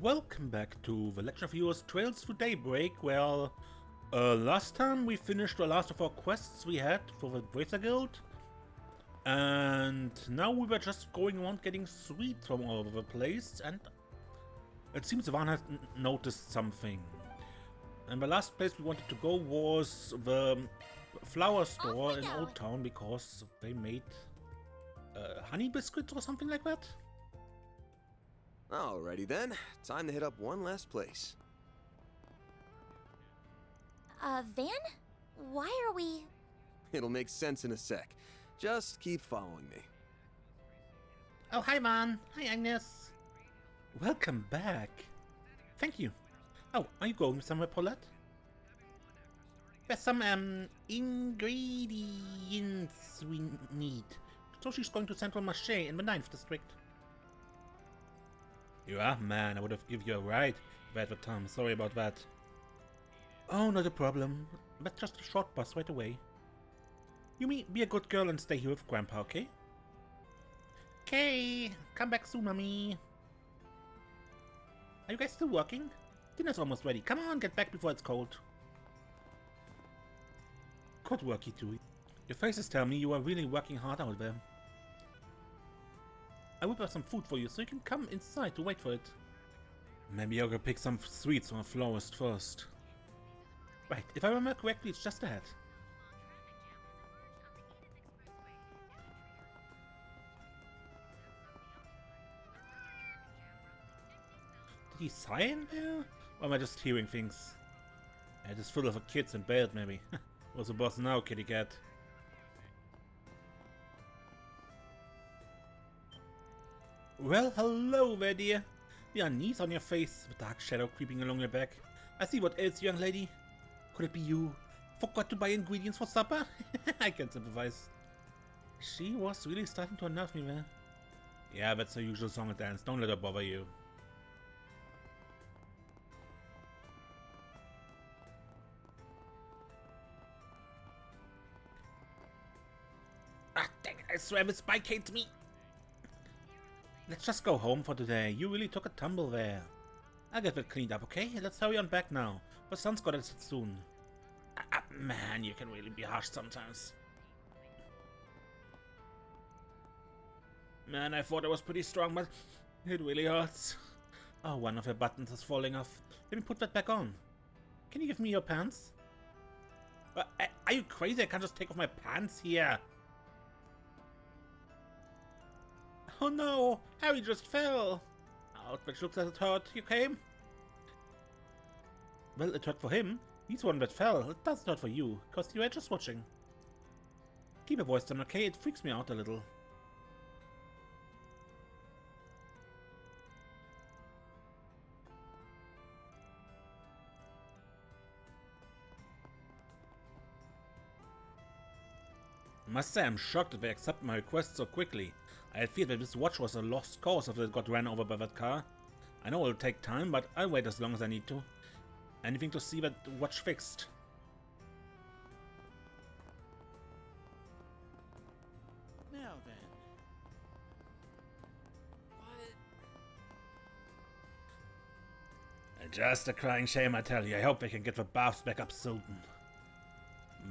Welcome back to The Legend of Heroes Trails Through Daybreak. Well, last time we finished the last of our quests we had for the Feriza Guild. And now we were just going around getting sweets from all over the place, and it seems Ivan has noticed something. And the last place we wanted to go was the flower store in Old Town, because they made honey biscuits or something like that. Alrighty then, time to hit up one last place. Van? Why are we... It'll make sense in a sec. Just keep following me. Oh, hi, Man. Hi, Agnes. Welcome back. Thank you. Oh, are you going somewhere, Paulette? There's some, ingredients we need. So she's going to Central Marché in the 9th district. Yeah, man, I would have given you a ride if I had the time. Sorry about that. Oh, not a problem. That's just a short bus right away. Yumi, be a good girl and stay here with Grandpa, okay? Okay, come back soon, Mommy. Are you guys still working? Dinner's almost ready. Come on, get back before it's cold. Good work, you two. Your faces tell me you are really working hard out there. I will have some food for you so you can come inside to wait for it. Maybe I'll go pick some sweets from a florist first. Right, if I remember correctly, it's just ahead. Did he sign there? Or am I just hearing things? It is full of kids in bed, maybe. What's the boss now, kitty cat? Well, hello there, dear. There are knees on your face, the dark shadow creeping along your back. I see what else, young lady. Could it be you forgot to buy ingredients for supper? I can sympathize. She was really starting to unnerve me there. Yeah, that's her usual song and dance. Don't let her bother you. Ah, dang it, I swear this bike hates me. Let's just go home for today. You really took a tumble there. I'll get it cleaned up, okay? Let's hurry on back now. The sun's gotta set soon. Man, you can really be harsh sometimes. Man, I thought I was pretty strong, but it really hurts. Oh, one of your buttons is falling off. Let me put that back on. Can you give me your pants? Are you crazy? I can't just take off my pants here. Oh no! Harry just fell! Ouch, which looks like it hurt. You came? Well, it hurt for him. He's the one that fell. It doesn't hurt for you, because you were just watching. Keep your voice down, okay? It freaks me out a little. I must say I'm shocked that they accept my request so quickly. I had feared that this watch was a lost cause if it got ran over by that car. I know it'll take time, but I'll wait as long as I need to. Anything to see that watch fixed. Now then. What? Just a crying shame, I tell you. I hope they can get the baths back up soon.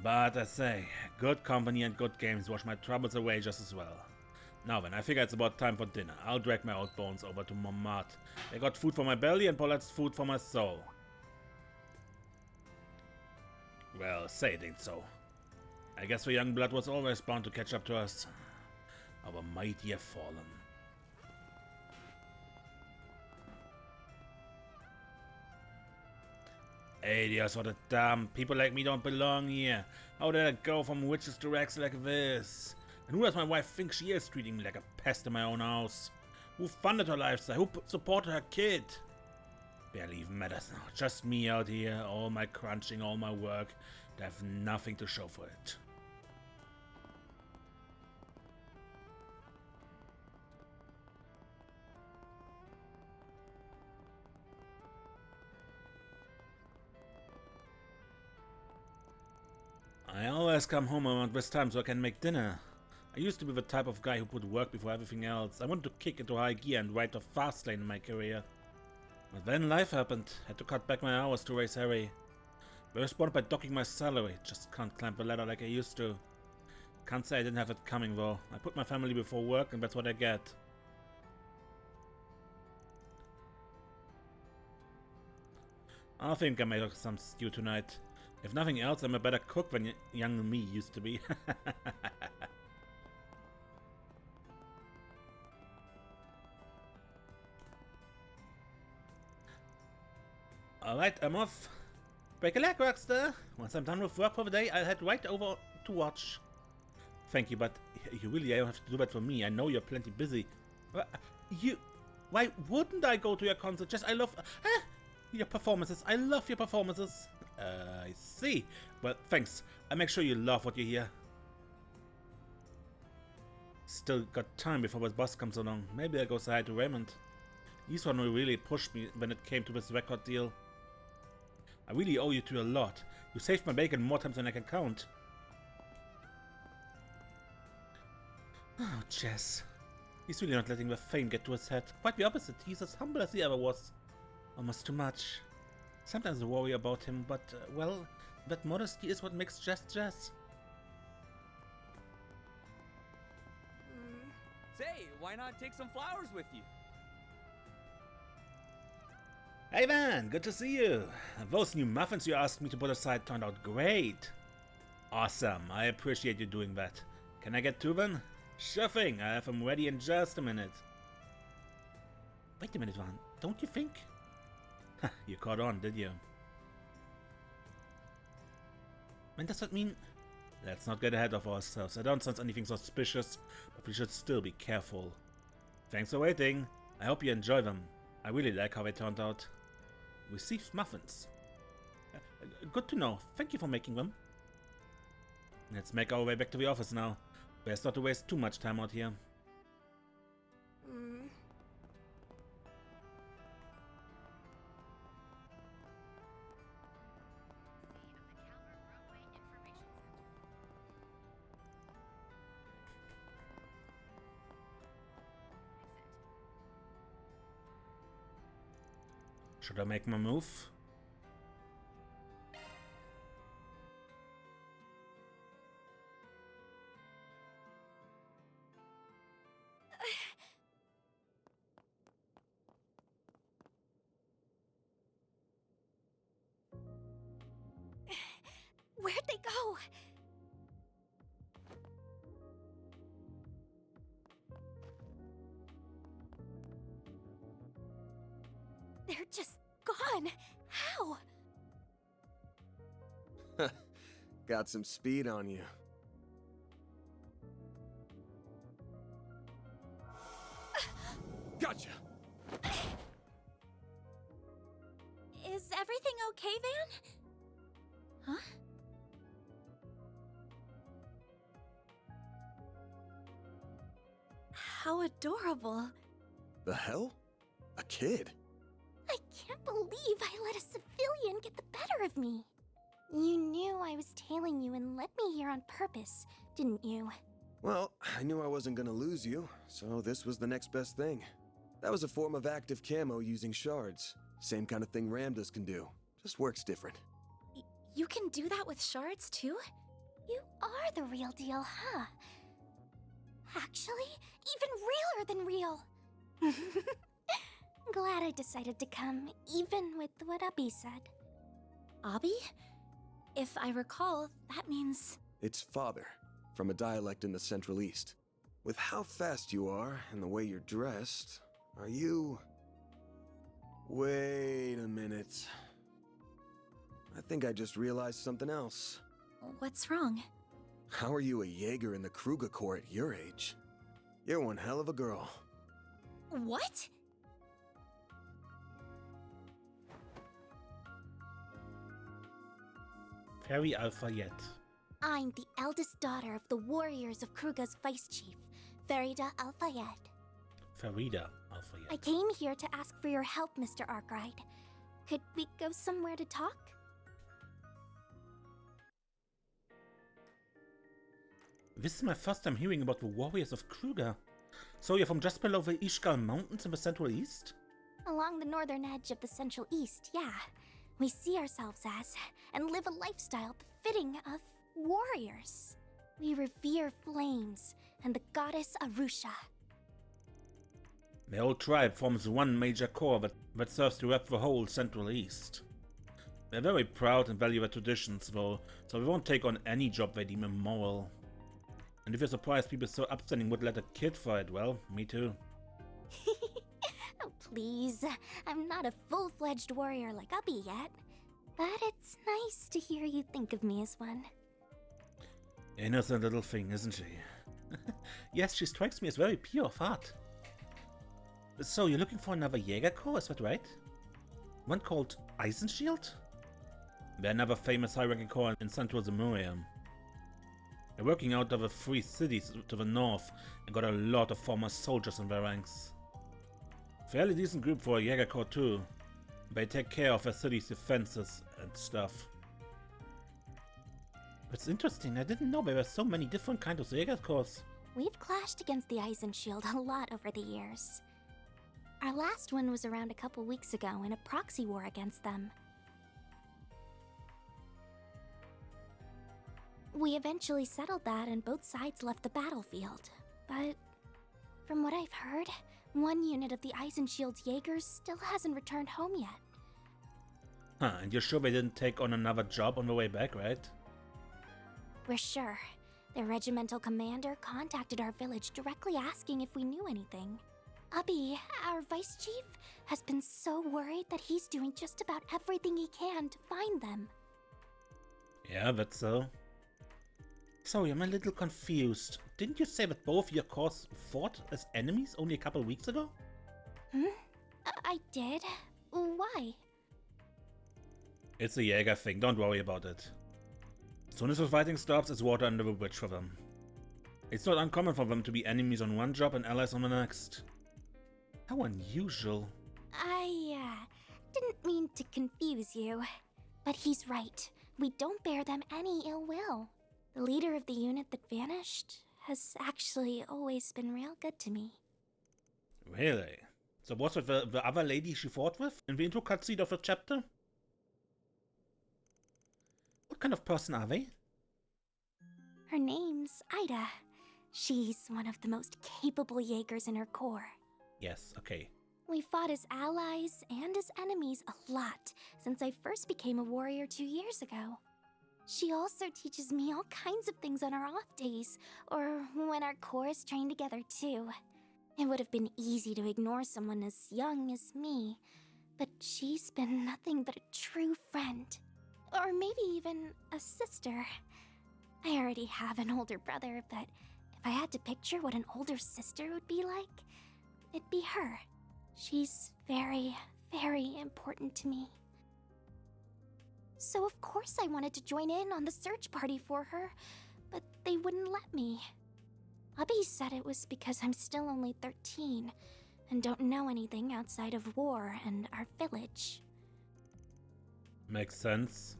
But I say, good company and good games wash my troubles away just as well. Now then, I figure it's about time for dinner. I'll drag my old bones over to Montmartre. They got food for my belly and Paulette's food for my soul. Well, say it ain't so. I guess the young blood was always bound to catch up to us. Our mighty have fallen. Adios, what a dumb. People like me don't belong here. How did I go from witches to rags like this? And who does my wife think she is, treating me like a pest in my own house? Who funded her lifestyle? Who supported her kid? Barely even matters now. Just me out here, all my crunching, all my work. I have nothing to show for it. I always come home around this time so I can make dinner. I used to be the type of guy who put work before everything else. I wanted to kick into high gear and ride the fast lane in my career. But then life happened. Had to cut back my hours to raise Harry. I responded by docking my salary. Just can't climb the ladder like I used to. Can't say I didn't have it coming though. I put my family before work and that's what I get. I think I made some stew tonight. If nothing else, I'm a better cook than young me used to be. Alright, I'm off. Break a leg, Rockstar. Once I'm done with work for the day, I'll head right over to watch. Thank you, but you really don't have to do that for me. I know you're plenty busy. Why wouldn't I go to your concert? Just, I love your performances. I love your performances. I see. But thanks. I'll make sure you love what you hear. Still got time before his boss comes along. Maybe I'll go say hi to Raymond. He's one who really pushed me when it came to this record deal. I really owe you two a lot. You saved my bacon more times than I can count. Oh, Jess. He's really not letting the fame get to his head. Quite the opposite. He's as humble as he ever was. Almost too much. Sometimes I worry about him, but, well, that modesty is what makes Jess Jess. Say, why not take some flowers with you? Hey Van, good to see you. Those new muffins you asked me to put aside turned out great. Awesome, I appreciate you doing that. Can I get two then? Sure thing, I have them ready in just a minute. Wait a minute, Van, don't you think? You caught on, did you? And does that mean... Let's not get ahead of ourselves. I don't sense anything suspicious, but we should still be careful. Thanks for waiting. I hope you enjoy them. I really like how they turned out. Received muffins. Good to know. Thank you for making them. Let's make our way back to the office now. Best not to waste too much time out here. Should I make my move? Where'd they go? They're just gone. How? Got some speed on you. Gotcha! Is everything okay, Van? Huh? How adorable. The hell? A kid? I can't believe I let a civilian get the better of me. You knew I was tailing you and led me here on purpose, didn't you? Well, I knew I wasn't gonna lose you, so this was the next best thing. That was a form of active camo using shards. Same kind of thing Ramdas can do, just works different. You can do that with shards too? You are the real deal, huh? Actually, even realer than real. Glad I decided to come, even with what Abby said. Abby? If I recall, that means... It's father, from a dialect in the Central East. With how fast you are and the way you're dressed, are you... Wait a minute. I think I just realized something else. What's wrong? How are you a jaeger in the Kruga corps at your age? You're one hell of a girl. What? Feriza Al-Fayet. I'm the eldest daughter of the warriors of Kruga's vice chief, Feriza Al-Fayet. Feriza I Al-Fayet. came here to ask for your help, Mr. Arkwright. Could we go somewhere to talk? This is my first time hearing about the warriors of Kruga. So you're from just below the Ishgal Mountains in the Central East? Along the northern edge of the Central East, yeah. We see ourselves as, and live a lifestyle befitting of, warriors. We revere flames and the goddess Arusha. The whole tribe forms one major core that serves to rep the whole Central East. They're very proud and value their traditions, though, so we won't take on any job they deem immoral. And if you're surprised people so upstanding would let a kid fight, well, me too. Oh, please. I'm not a full-fledged warrior like Ubby yet. But it's nice to hear you think of me as one. Innocent little thing, isn't she? Yes, she strikes me as very pure of heart. So, you're looking for another Jaeger corps, is that right? One called Eisenshield? They're another famous high-ranking corps in Central Zemuria. They're working out of the 3 cities to the north and got a lot of former soldiers in their ranks. Fairly decent group for a Jaeger corps too. They take care of their city's defenses and stuff. It's interesting, I didn't know there were so many different kinds of Jaeger corps. We've clashed against the Eisenshield a lot over the years. Our last one was around a couple weeks ago in a proxy war against them. We eventually settled that and both sides left the battlefield. But from what I've heard, one unit of the Eisenshield's jaegers still hasn't returned home yet. Huh, and you're sure they didn't take on another job on the way back, right? We're sure. Their regimental commander contacted our village directly asking if we knew anything. Ubby, our vice chief, has been so worried that he's doing just about everything he can to find them. Yeah, that's so. Sorry, I'm a little confused. Didn't you say that both your corps fought as enemies only a couple weeks ago? I did. Why? It's a Jaeger thing, don't worry about it. As soon as the fighting stops, it's water under the bridge for them. It's not uncommon for them to be enemies on one job and allies on the next. How unusual. I didn't mean to confuse you. But he's right. We don't bear them any ill will. The leader of the unit that vanished has actually always been real good to me. Really? So what's with the other lady she fought with in the intro cutscene of the chapter? What kind of person are they? Her name's Aida. She's one of the most capable Jaegers in her corps. Yes, okay. We fought as allies and as enemies a lot since I first became a warrior 2 years ago. She also teaches me all kinds of things on our off days, or when our corps train together too. It would have been easy to ignore someone as young as me, but she's been nothing but a true friend. Or maybe even a sister. I already have an older brother, but if I had to picture what an older sister would be like, it'd be her. She's very, very important to me. So of course I wanted to join in on the search party for her, but they wouldn't let me. Ubby said it was because I'm still only 13 and don't know anything outside of war and our village. Makes sense.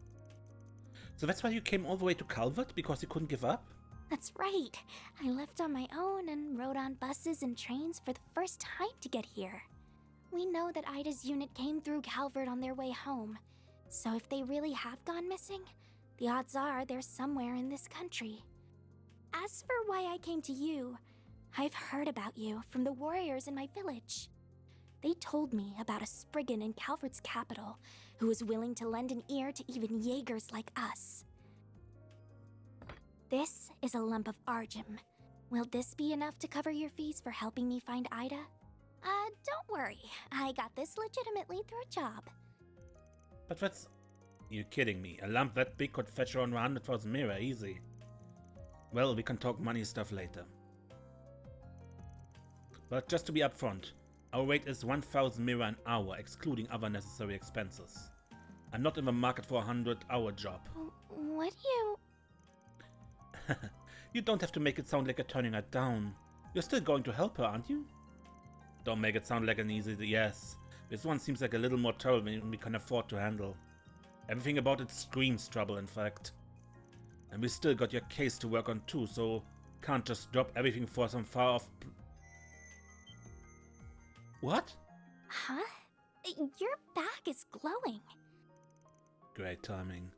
So that's why you came all the way to Calvert, because you couldn't give up? That's right. I left on my own and rode on buses and trains for the first time to get here. We know that Ida's unit came through Calvert on their way home. So if they really have gone missing, the odds are they're somewhere in this country. As for why I came to you, I've heard about you from the warriors in my village. They told me about a Spriggan in Calvert's capital who was willing to lend an ear to even Jaegers like us. This is a lump of Argem. Will this be enough to cover your fees for helping me find Aida? Don't worry. I got this legitimately through a job. But that's... You're kidding me. A lump that big could fetch around 100,000 mira, easy. Well, we can talk money stuff later. But just to be upfront, our rate is 1,000 mira an hour, excluding other necessary expenses. I'm not in the market for a 100-hour job. What do you... You don't have to make it sound like you're turning her down. You're still going to help her, aren't you? Don't make it sound like an easy yes. This one seems like a little more trouble than we can afford to handle. Everything about it screams trouble, in fact. And we still got your case to work on too, so can't just drop everything for some far-off... What? Huh? Your back is glowing. Great timing.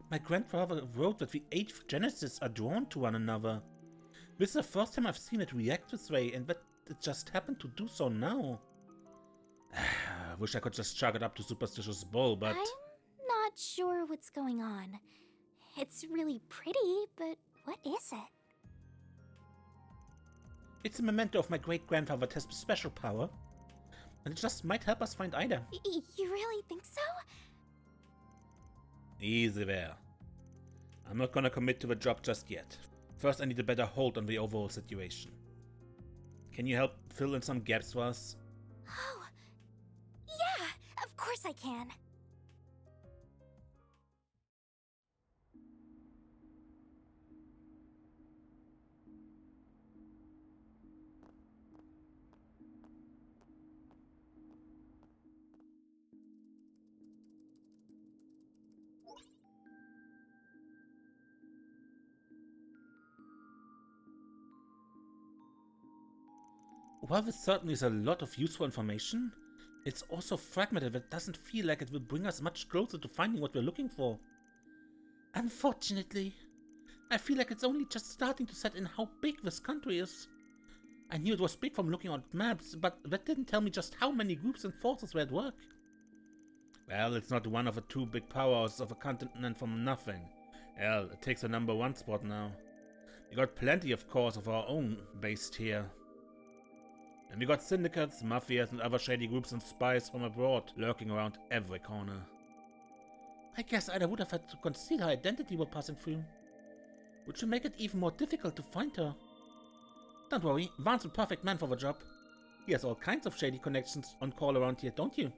My grandfather wrote that the 8th Genesis are drawn to one another. This is the first time I've seen it react this way, and that it just happened to do so now. I wish I could just chalk it up to superstitious bull, but... I'm not sure what's going on. It's really pretty, but what is it? It's a memento of my great-grandfather that has special power. And it just might help us find Aida. You really think so? Easy there. I'm not gonna commit to the job just yet. First, I need a better hold on the overall situation. Can you help fill in some gaps for us? Oh, yeah, of course I can. While this certainly is a lot of useful information, it's also fragmented that doesn't feel like it will bring us much closer to finding what we're looking for. Unfortunately, I feel like it's only just starting to set in how big this country is. I knew it was big from looking at maps, but that didn't tell me just how many groups and forces were at work. Well, it's not one of the 2 big powers of a continent from nothing. Hell, it takes the #1 spot now. We got plenty, of course, of our own based here. And we got syndicates, mafias, and other shady groups and spies from abroad lurking around every corner. I guess Aida would have had to conceal her identity while passing through, which will make it even more difficult to find her. Don't worry, Van's the perfect man for the job. He has all kinds of shady connections on call around here, don't you?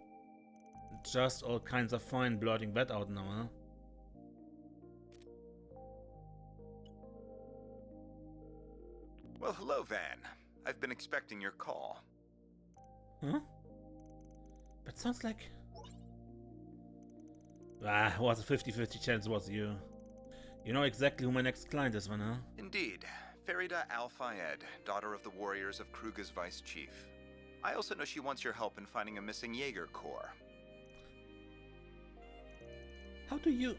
Just all kinds of fine blurting that out now, huh? Well, hello, Van. I've been expecting your call. Huh? That sounds like... it was a 50-50 chance it was you. You know exactly who my next client is, Van, huh? Indeed. Feriza Al-Fayet, daughter of the warriors of Kruga's vice chief. I also know she wants your help in finding a missing jaeger corps. How do you...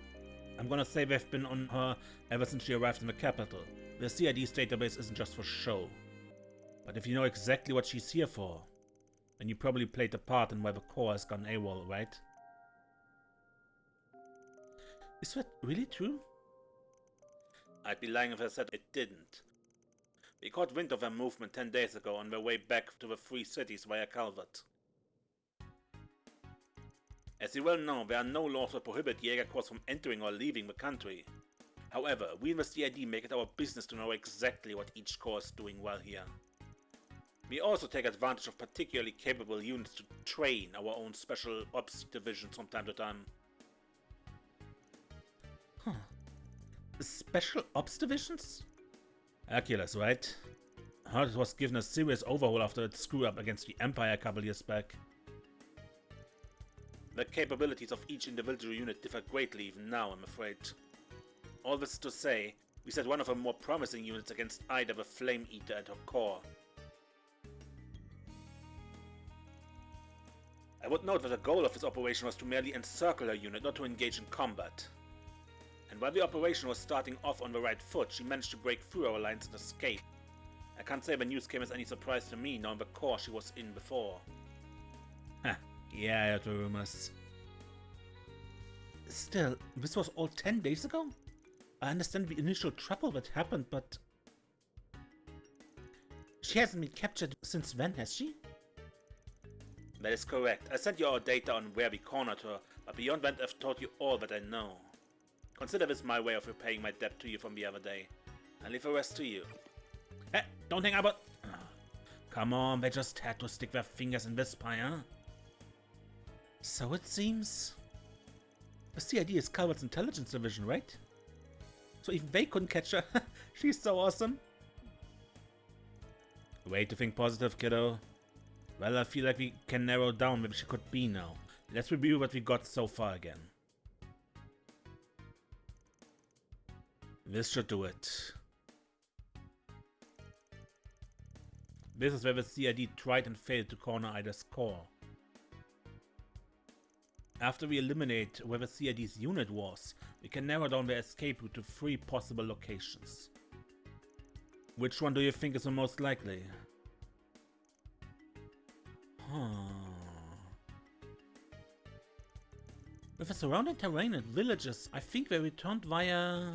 I'm gonna say we've been on her ever since she arrived in the capital. The CID's database isn't just for show. But if you know exactly what she's here for, then you probably played a part in why the Corps has gone AWOL, right? Is that really true? I'd be lying if I said it didn't. We caught wind of their movement 10 days ago on their way back to the Free Cities via Calvert. As you well know, there are no laws that prohibit Jaeger Corps from entering or leaving the country. However, we in the CID make it our business to know exactly what each corps is doing while here. We also take advantage of particularly capable units to train our own special ops divisions from time to time. Huh. Special ops divisions? Hercules, right? Heard it was given a serious overhaul after its screw-up against the Empire a couple years back. The capabilities of each individual unit differ greatly even now, I'm afraid. All this to say, we set one of our more promising units against Aida the Flame Eater and her core. I would note that the goal of this operation was to merely encircle her unit, not to engage in combat. And while the operation was starting off on the right foot, she managed to break through our lines and escape. I can't say the news came as any surprise to me, knowing the core she was in before. Huh, yeah, I heard the rumors. Still, this was all 10 days ago? I understand the initial trouble that happened, but... She hasn't been captured since then, has she? That is correct. I sent you our data on where we cornered her, but beyond that I've told you all that I know. Consider this my way of repaying my debt to you from the other day. I'll leave the rest to you. Hey, don't hang up! Come on, they just had to stick their fingers in this pie, huh? So it seems... The CID is Calvert's intelligence division, right? So even they couldn't catch her. She's so awesome. Way to think positive, kiddo. Well, I feel like we can narrow down where she could be now. Let's review what we got so far again. This should do it. This is where the CID tried and failed to corner Aida's core. After we eliminate where the CID's unit was, we can narrow down the escape route to 3 possible locations. Which one do you think is the most likely? With the surrounding terrain and villages, I think they returned via...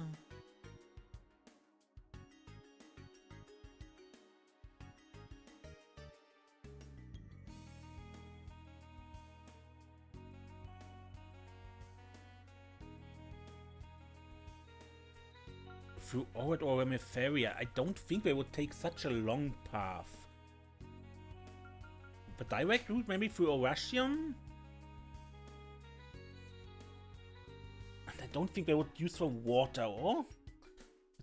through Orid or Remiferia. I don't think they would take such a long path. The direct route maybe through Orasium? And I don't think they would use the water, or?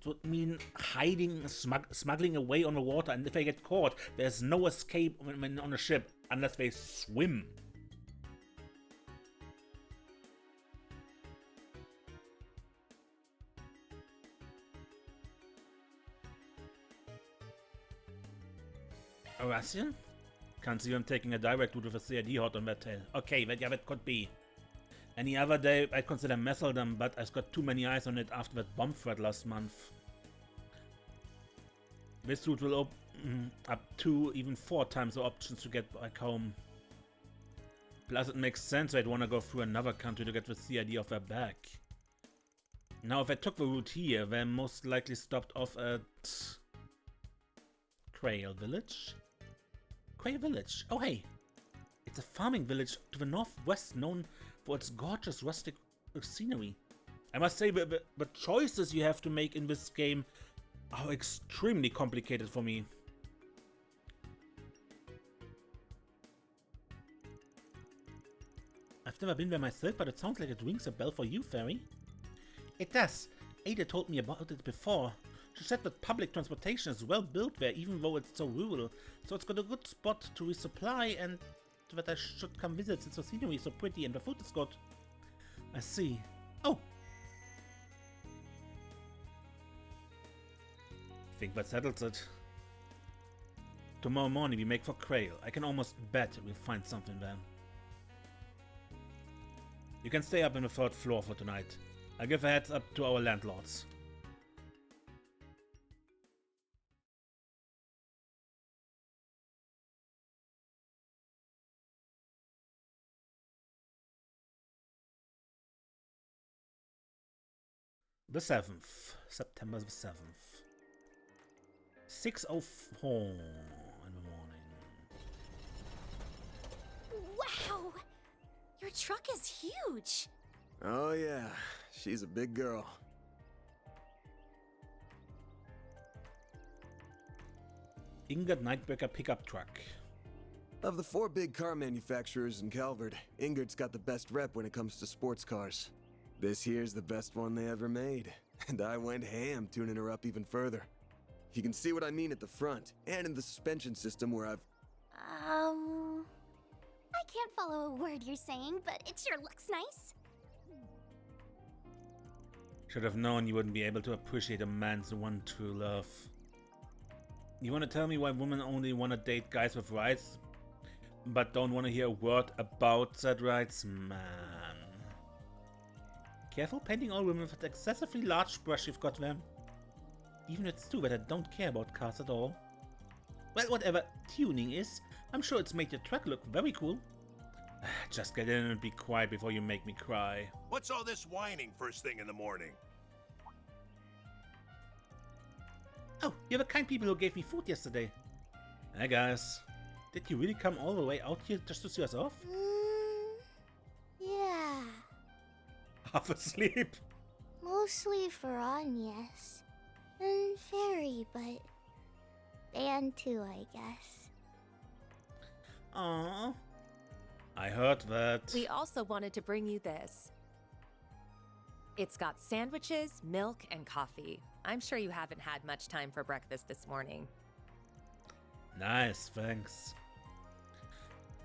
It would mean hiding, smuggling away on the water, and if they get caught, there's no escape when on a ship unless they swim. Orasium? Can't see them taking a direct route with a CID hot on their tail. Okay, that could be. Any other day I'd consider Messeldom, but I've got too many eyes on it after that bomb threat last month. This route will open up 2, even 4 times the options to get back home. Plus it makes sense I'd want to go through another country to get the CID off their back. Now if I took the route here, they're most likely stopped off at... Crail Village? Crail Village. Oh hey, it's a farming village to the northwest known for its gorgeous rustic scenery. I must say the choices you have to make in this game are extremely complicated for me. I've never been there myself, but it sounds like it rings a bell for you, Fairy. It does. Ada told me about it before. She said that public transportation is well built there, even though it's so rural, so it's got a good spot to resupply, and that I should come visit since the scenery is so pretty and the food is good. I see. Oh! I think that settles it. Tomorrow morning we make for Crail. I can almost bet we'll find something there. You can stay up in the 3rd floor for tonight. I'll give a heads up to our landlords. The 7th, September the 7th. 6:04 in the morning. Wow! Your truck is huge! Oh yeah, she's a big girl. Ingrid Nightbreaker pickup truck. Of the 4 big car manufacturers in Calvert, Ingrid's got the best rep when it comes to sports cars. This here's the best one they ever made, and I went ham tuning her up even further. You can see what I mean at the front, and in the suspension system where I've... I can't follow a word you're saying, but it sure looks nice. Should have known you wouldn't be able to appreciate a man's one true love. You want to tell me why women only want to date guys with rights, but don't want to hear a word about said rights? Man. Careful painting all women with that excessively large brush you've got there. Even it's true that I don't care about cars at all. Well, whatever tuning is, I'm sure it's made your truck look very cool. Just get in and be quiet before you make me cry. What's all this whining first thing in the morning? Oh, you're the kind people who gave me food yesterday. Hey guys, did you really come all the way out here just to see us off? Yeah. Half asleep. Mostly for Agnes. And Fairy, but... Dan too, I guess. Aww. I heard that. We also wanted to bring you this. It's got sandwiches, milk, and coffee. I'm sure you haven't had much time for breakfast this morning. Nice, thanks.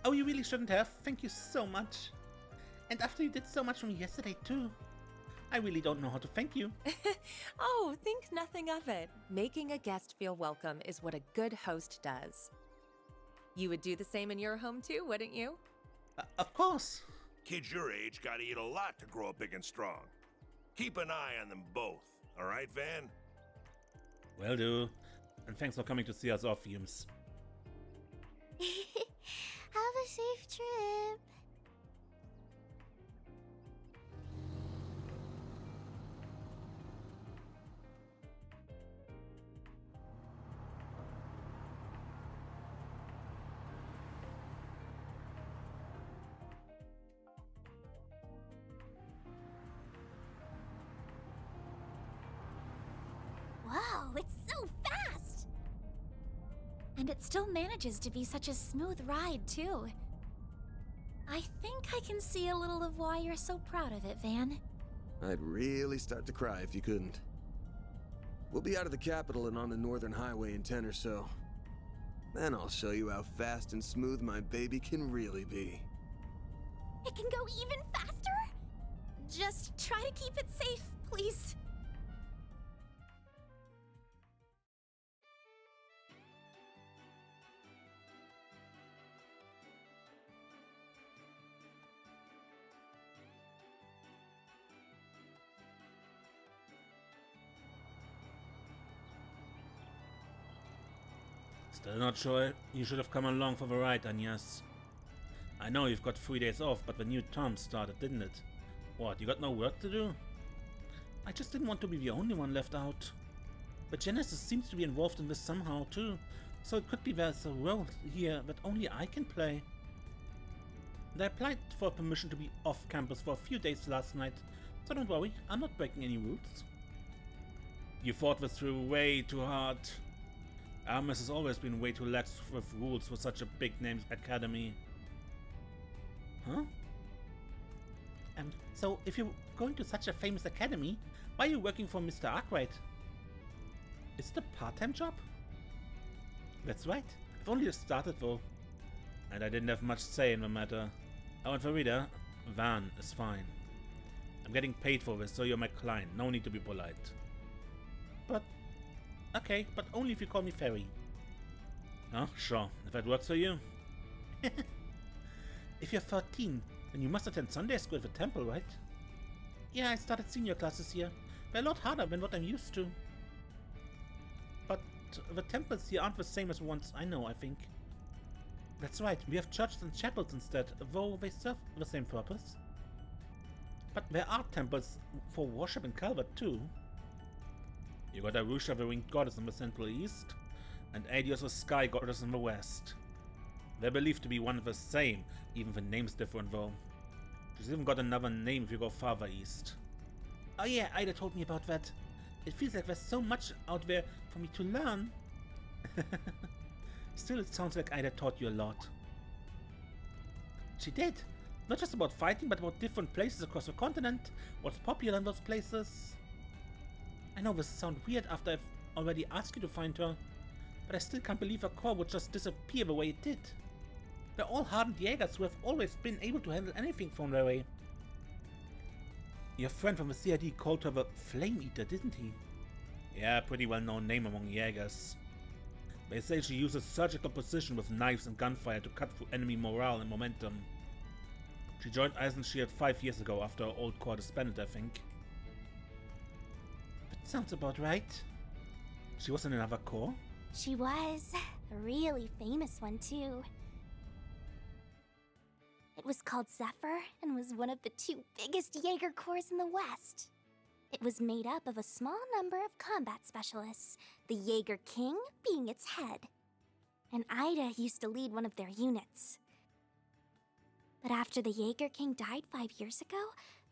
Oh, you really shouldn't have. Thank you so much. And after you did so much for me yesterday too. I really don't know how to thank you. Oh, think nothing of it. Making a guest feel welcome is what a good host does. You would do the same in your home too, wouldn't you? Of course. Kids your age gotta eat a lot to grow up big and strong. Keep an eye on them both, alright, Van? Will do. And thanks for coming to see us off, Fumes. Have a safe trip. Wow, it's so fast! And it still manages to be such a smooth ride, too. I think I can see a little of why you're so proud of it, Van. I'd really start to cry if you couldn't. We'll be out of the capital and on the northern highway in 10 or so. Then I'll show you how fast and smooth my baby can really be. It can go even faster? Just try to keep it safe, please. Still not sure you should have come along for the ride, Agnes. I know you've got 3 days off, but the new term started, didn't it? What, you got no work to do? I just didn't want to be the only one left out. But Genesis seems to be involved in this somehow too, so it could be there's a role here that only I can play. And I applied for permission to be off campus for a few days last night, so don't worry, I'm not breaking any rules. You thought this through way too hard. Hermes has always been way too lax with rules for such a big-name academy. Huh? So if you're going to such a famous academy, why are you working for Mr. Arkwright? Is it a part-time job? That's right. I've only just started though. And I didn't have much say in the matter. Oh, and Feriza, Van is fine. I'm getting paid for this, so you're my client. No need to be polite. But okay, but only if you call me Ferry. Oh, sure, if that works for you. If you're 13, then you must attend Sunday school at the temple, right? Yeah, I started senior classes here. They're a lot harder than what I'm used to. But the temples here aren't the same as the ones I know, I think. That's right, we have churches and chapels instead, though they serve the same purpose. But there are temples for worship in Calvert too. You got Arusha, the winged goddess in the Central East, and Aidios, the sky goddess in the West. They're believed to be one and the same, even the name's different though. She's even got another name if you go farther east. Oh yeah, Aida told me about that. It feels like there's so much out there for me to learn. Still, it sounds like Aida taught you a lot. She did. Not just about fighting, but about different places across the continent, what's popular in those places. I know this sounds weird after I've already asked you to find her, but I still can't believe her core would just disappear the way it did. They're all hardened jaegers who have always been able to handle anything thrown their way. Your friend from the CID called her the Flame Eater, didn't he? Yeah, pretty well known name among jaegers. They say she uses surgical precision with knives and gunfire to cut through enemy morale and momentum. She joined Eisenshield 5 years ago after her old core disbanded, I think. That sounds about right. She was in another corps? She was. A really famous one, too. It was called Zephyr and was one of the 2 biggest Jaeger corps in the West. It was made up of a small number of combat specialists, the Jaeger King being its head. And Aida used to lead one of their units. But after the Jaeger King died 5 years ago,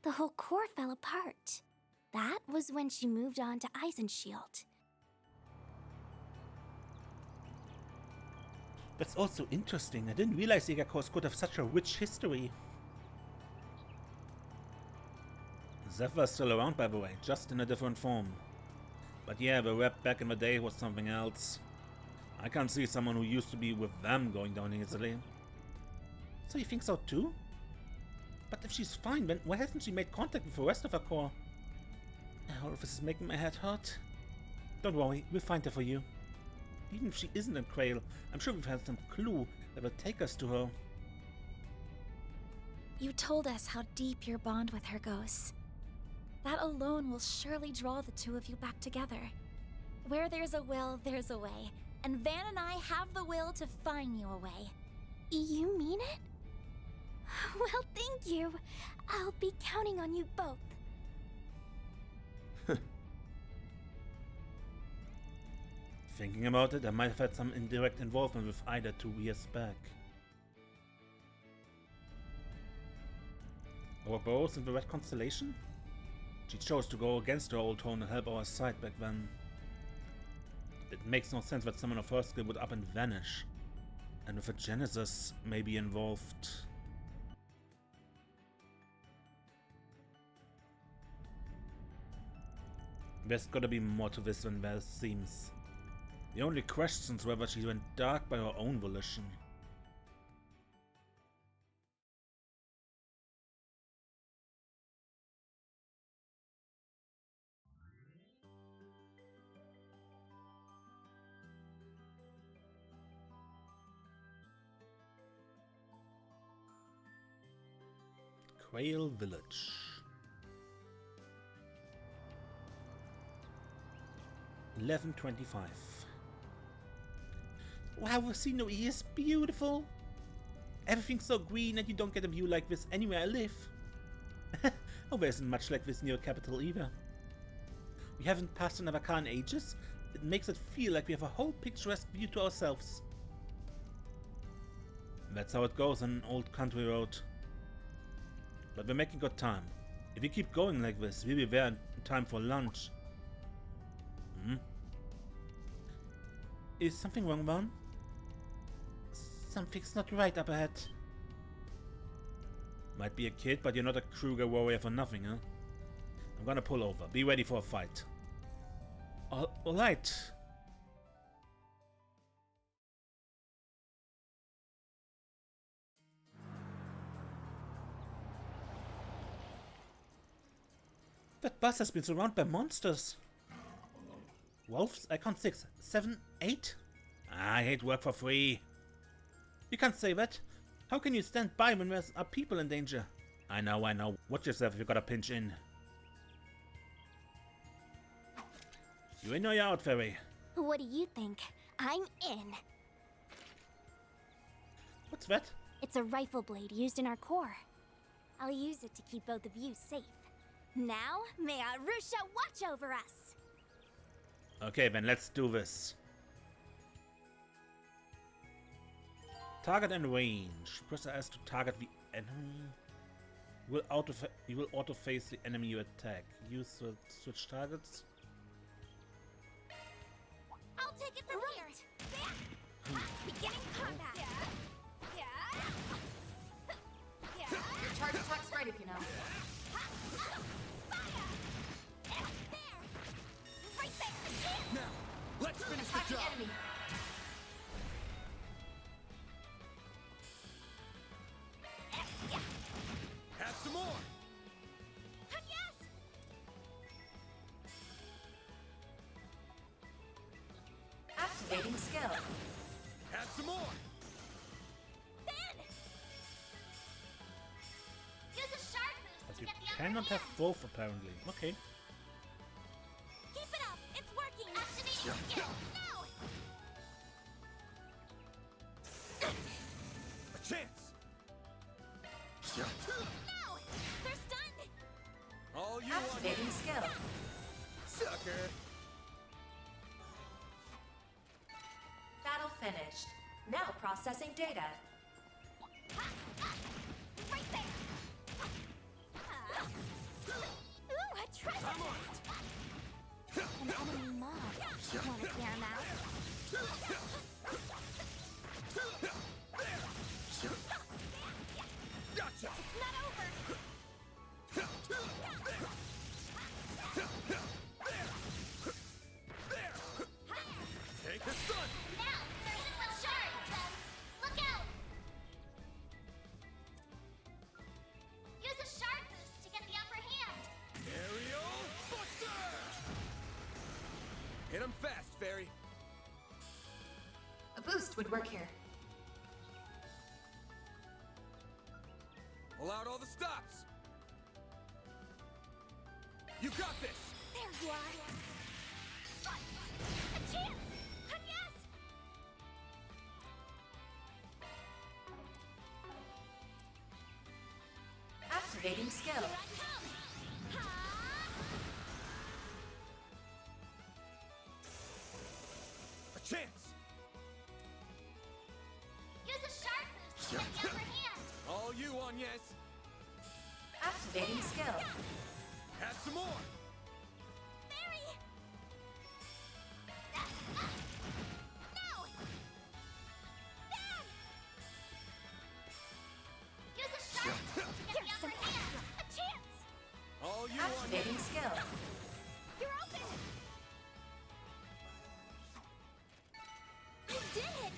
the whole corps fell apart. That was when she moved on to Eisenshield. That's also interesting. I didn't realize Jaeger corps could have such a rich history. Zephyr's still around, by the way, just in a different form. But yeah, the rep back in the day was something else. I can't see someone who used to be with them going down easily. So you think so too? But if she's fine, then why hasn't she made contact with the rest of her corps? All of this is making my head hurt. Don't worry, we'll find her for you. Even if she isn't in Krail, I'm sure we've had some clue that will take us to her. You told us how deep your bond with her goes. That alone will surely draw the two of you back together. Where there's a will, there's a way. And Van and I have the will to find you a way. You mean it? Well, thank you. I'll be counting on you both. Thinking about it, I might have had some indirect involvement with Aida 2 years back. Our bows in the Red Constellation? She chose to go against her old home and help our side back then. It makes no sense that someone of her skill would up and vanish. And with a Genesis maybe involved. There's gotta be more to this than there seems. The only question is whether she went dark by her own volition. Quail Village. $11.25. Wow, the scenery is beautiful. Everything's so green and you don't get a view like this anywhere I live. Oh, there isn't much like this near capital either. We haven't passed another car in ages. It makes it feel like we have a whole picturesque view to ourselves. That's how it goes on an old country road. But we're making good time. If we keep going like this, we'll be there in time for lunch. Is something wrong, Vaughn? Something's not right up ahead. Might be a kid, but you're not a Kruga warrior for nothing, huh? I'm gonna pull over. Be ready for a fight. Alright. That bus has been surrounded by monsters. Wolves? Icon 6, 7, 8? I hate work for free. You can't say that. How can you stand by when there's people in danger? I know. Watch yourself if you gotta pinch in. You in or you out, Ferry? What do you think? I'm in. What's that? It's a rifle blade used in our corps. I'll use it to keep both of you safe. Now, may Arusha watch over us! Okay, then let's do this. Target and range. Press S to target the enemy. You will auto face the enemy you attack. Use the switch targets. I'll take it from here. Beginning combat. Your charge attack's right if you know. Now, let's finish Attack the the job. enemy. Have some more. Yes! Activating skill. Have some more. Ben! Use a sharp boost But to you get the upper cannot have hand. both, apparently. Okay. Keep it up! It's working! Activating skill! Now! A chance. No! They're stunned! All you want, Activating skill. sucker. Battle finished. Now processing data. Right there! Ooh, a treasure chest! An enemy mob. Wanna clear him out? Gotcha. It's not over! Take the stun. Now, there's a shark! Look out! Use a shark boost to get the upper hand! Aerial Buster. Hit him fast, Fairy. A boost would work here. Pull out all the stops! You got this! There you are! A chance! Yes! Activating skill. Here I come! Ha! A chance! Use a sharp boost to get the upper hand! All you, Agnes! Activating skill. Have some more! Fairy! No! Bam! Use a sharp boost to get the upper hand! A chance! All you, Activating Agnes! skill. You're open! I did it!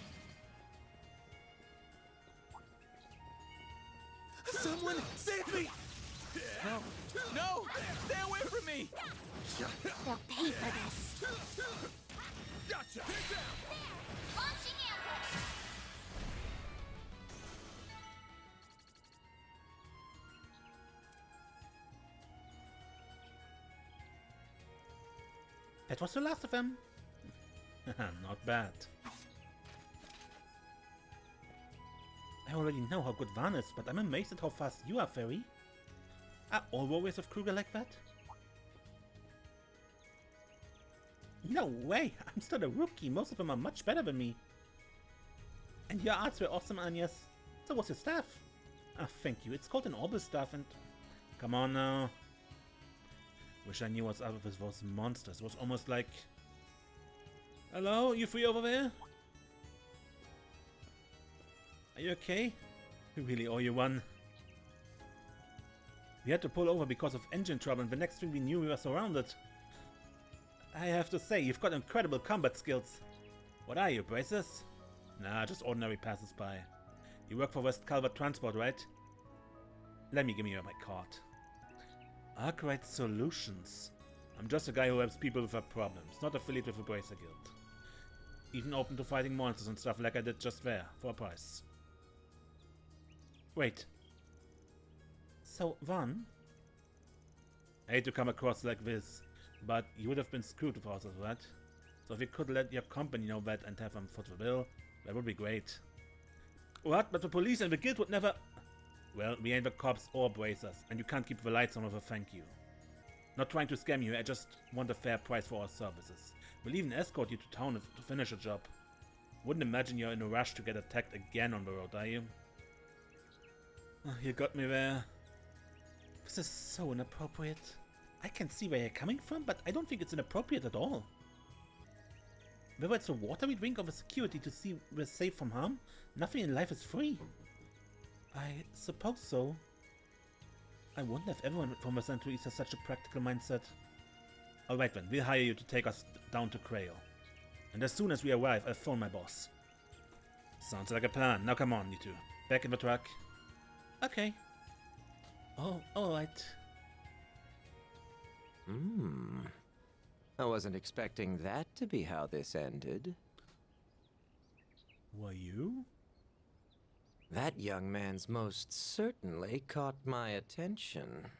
Someone save me! No! No! Stay away from me! They'll pay for this. Gotcha! Get down! There! Launching ambush! That was the last of them. Not bad. I already know how good Van is, but I'm amazed at how fast you are, Fairy. Are all warriors of Kruga like that? No way! I'm still a rookie. Most of them are much better than me. And your arts were awesome, Agnes. So was your staff. Ah, thank you. It's called an orbital staff and... Come on now. Wish I knew what's up with those monsters. It was almost like... Hello? You free over there? Are you okay? We really owe you one. We had to pull over because of engine trouble, and the next thing we knew we were surrounded. I have to say, you've got incredible combat skills. What are you, braces? Nah, just ordinary passersby. You work for West Calvert Transport, right? Let me give you my card. Arkwright Solutions. I'm just a guy who helps people with their problems, not affiliated with the Bracer Guild. Even open to fighting monsters and stuff like I did just there, for a price. Wait. So, Van? I hate to come across like this, but you would have been screwed without us, right? So if you could let your company know that and have them foot the bill, that would be great. What? But the police and the guild would never... Well, we ain't the cops or bracers, and you can't keep the lights on with a thank you. Not trying to scam you, I just want a fair price for our services. We'll even escort you to town to finish a job. Wouldn't imagine you're in a rush to get attacked again on the road, are you? Oh, you got me there. This is so inappropriate. I can see where you're coming from, but I don't think it's inappropriate at all. Whether it's the water we drink or the security to see we're safe from harm, nothing in life is free. I suppose so. I wonder if everyone from the Central East has such a practical mindset. Alright then, we'll hire you to take us down to Crail. And as soon as we arrive, I'll phone my boss. Sounds like a plan. Now come on, you two. Back in the truck. Okay. Oh, alright. I wasn't expecting that to be how this ended. Were you? That young man's most certainly caught my attention.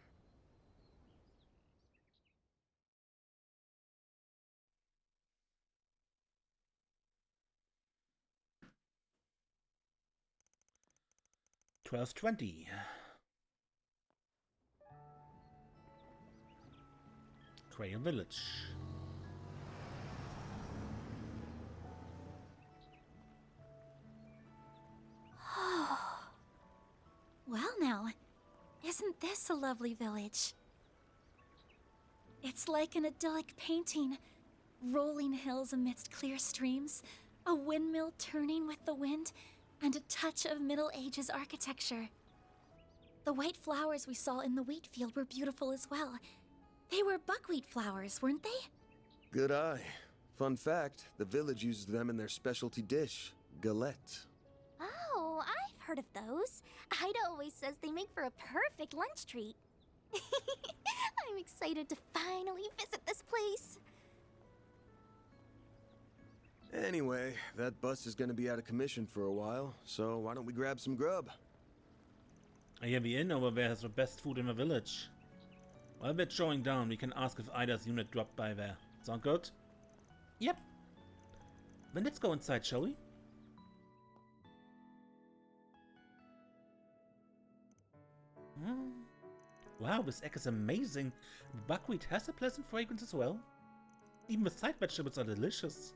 $12.20. Crayon Village. Well now, isn't this a lovely village? It's like an idyllic painting. Rolling hills amidst clear streams, a windmill turning with the wind, and a touch of Middle Ages architecture. The white flowers we saw in the wheat field were beautiful as well. They were buckwheat flowers, weren't they? Good eye. Fun fact, the village uses them in their specialty dish, galette. Oh, I've heard of those. Aida always says they make for a perfect lunch treat. I'm excited to finally visit this place. Anyway, that bus is gonna be out of commission for a while, so why don't we grab some grub? I hear the inn over there has the best food in the village. While we're showing down, we can ask if Aida's unit dropped by there. Sound good? Yep. Then let's go inside, shall we? Wow, this egg is amazing. The buckwheat has a pleasant fragrance as well. Even the side vegetables are delicious.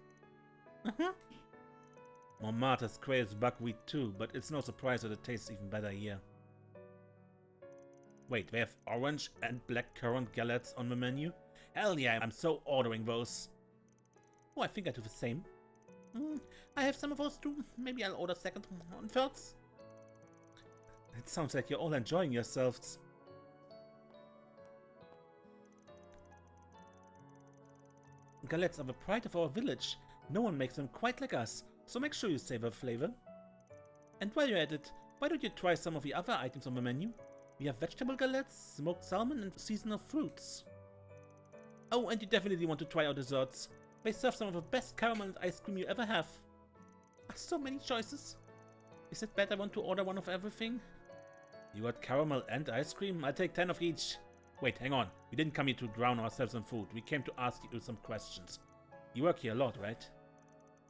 Montmartre's craves buckwheat too, but it's no surprise that it tastes even better here. Wait, they have orange and blackcurrant galettes on the menu? Hell yeah, I'm so ordering those. Oh, I think I do the same. I have some of those too. Maybe I'll order second and thirds. It sounds like you're all enjoying yourselves. Galettes are the pride of our village. No one makes them quite like us, so make sure you savor the flavor. And while you're at it, why don't you try some of the other items on the menu? We have vegetable galettes, smoked salmon, and seasonal fruits. Oh, and you definitely want to try our desserts. They serve some of the best caramel and ice cream you ever have. So many choices. Is it bad I want to order one of everything? You got caramel and ice cream? I'll take 10 of each. Wait, hang on. We didn't come here to drown ourselves in food. We came to ask you some questions. You work here a lot, right?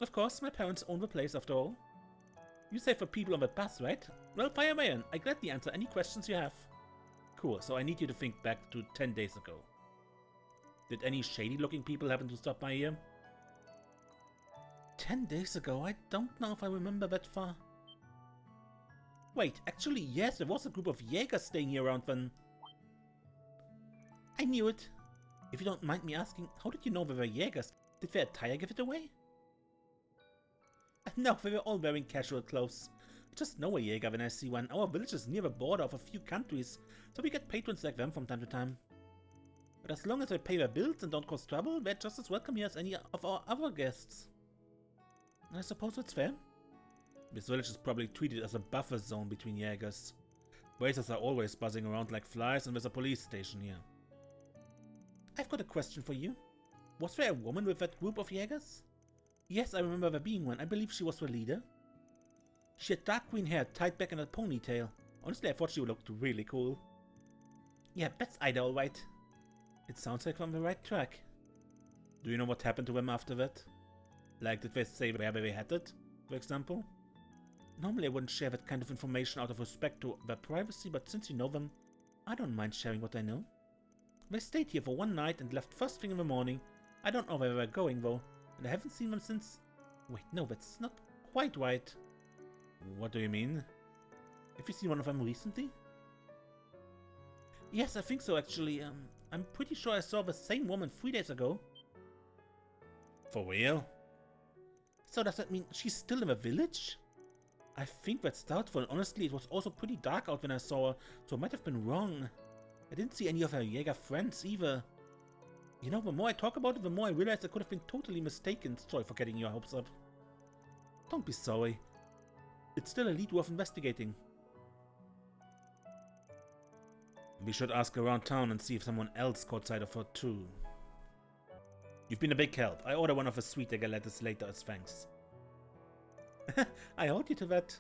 Of course, my parents own the place after all. You say for people on the bus, right? Well, fire away and I gladly answer any questions you have. Cool, so I need you to think back to 10 days ago. Did any shady-looking people happen to stop by here? 10 days ago? I don't know if I remember that far. Wait, actually, yes, there was a group of jaegers staying here around then. I knew it. If you don't mind me asking, how did you know they were jaegers? Did their attire give it away? No, they were all wearing casual clothes. I just know a jaeger when I see one. Our village is near the border of a few countries, so we get patrons like them from time to time. But as long as they pay their bills and don't cause trouble, they're just as welcome here as any of our other guests. I suppose that's fair. This village is probably treated as a buffer zone between jaegers. Racers are always buzzing around like flies, and there's a police station here. I've got a question for you. Was there a woman with that group of jaegers? Yes, I remember there being one. I believe she was the leader. She had dark green hair tied back in a ponytail. Honestly, I thought she looked really cool. Yeah, that's Aida, alright. It sounds like we're on the right track. Do you know what happened to them after that? Like, did they say where they headed, for example? Normally I wouldn't share that kind of information out of respect to their privacy, but since you know them, I don't mind sharing what I know. They stayed here for one night and left first thing in the morning. I don't know where they were going though, and I haven't seen them since... Wait, no, that's not quite right. What do you mean? Have you seen one of them recently? Yes, I think so actually. I'm pretty sure I saw the same woman 3 days ago. For real? So does that mean she's still in the village? I think that's doubtful, and honestly it was also pretty dark out when I saw her, so I might have been wrong. I didn't see any of her Jaeger friends either. You know, the more I talk about it, the more I realize I could have been totally mistaken. Sorry for getting your hopes up. Don't be sorry. It's still a lead worth investigating. We should ask around town and see if someone else caught sight of her too. You've been a big help. I order one of the sweet galettes later as thanks. I hold you to that.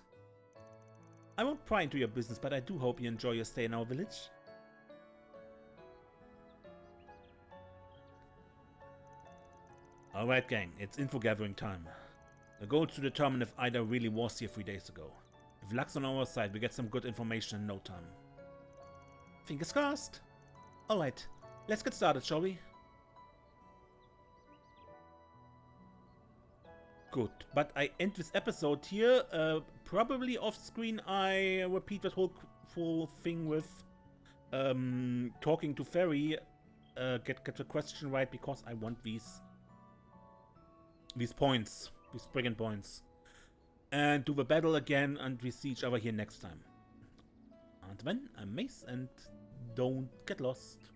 I won't pry into your business, but I do hope you enjoy your stay in our village. Alright gang, it's info gathering time. The goal is to determine if Aida really was here 3 days ago. If luck's on our side, we get some good information in no time. Fingers crossed! Alright, let's get started, shall we? Good, but I end this episode here. Probably off screen I repeat that whole thing with talking to Ferry. Get the question right because I want these points, these brigand points. And do the battle again, and we see each other here next time. And then, a mace, and don't get lost.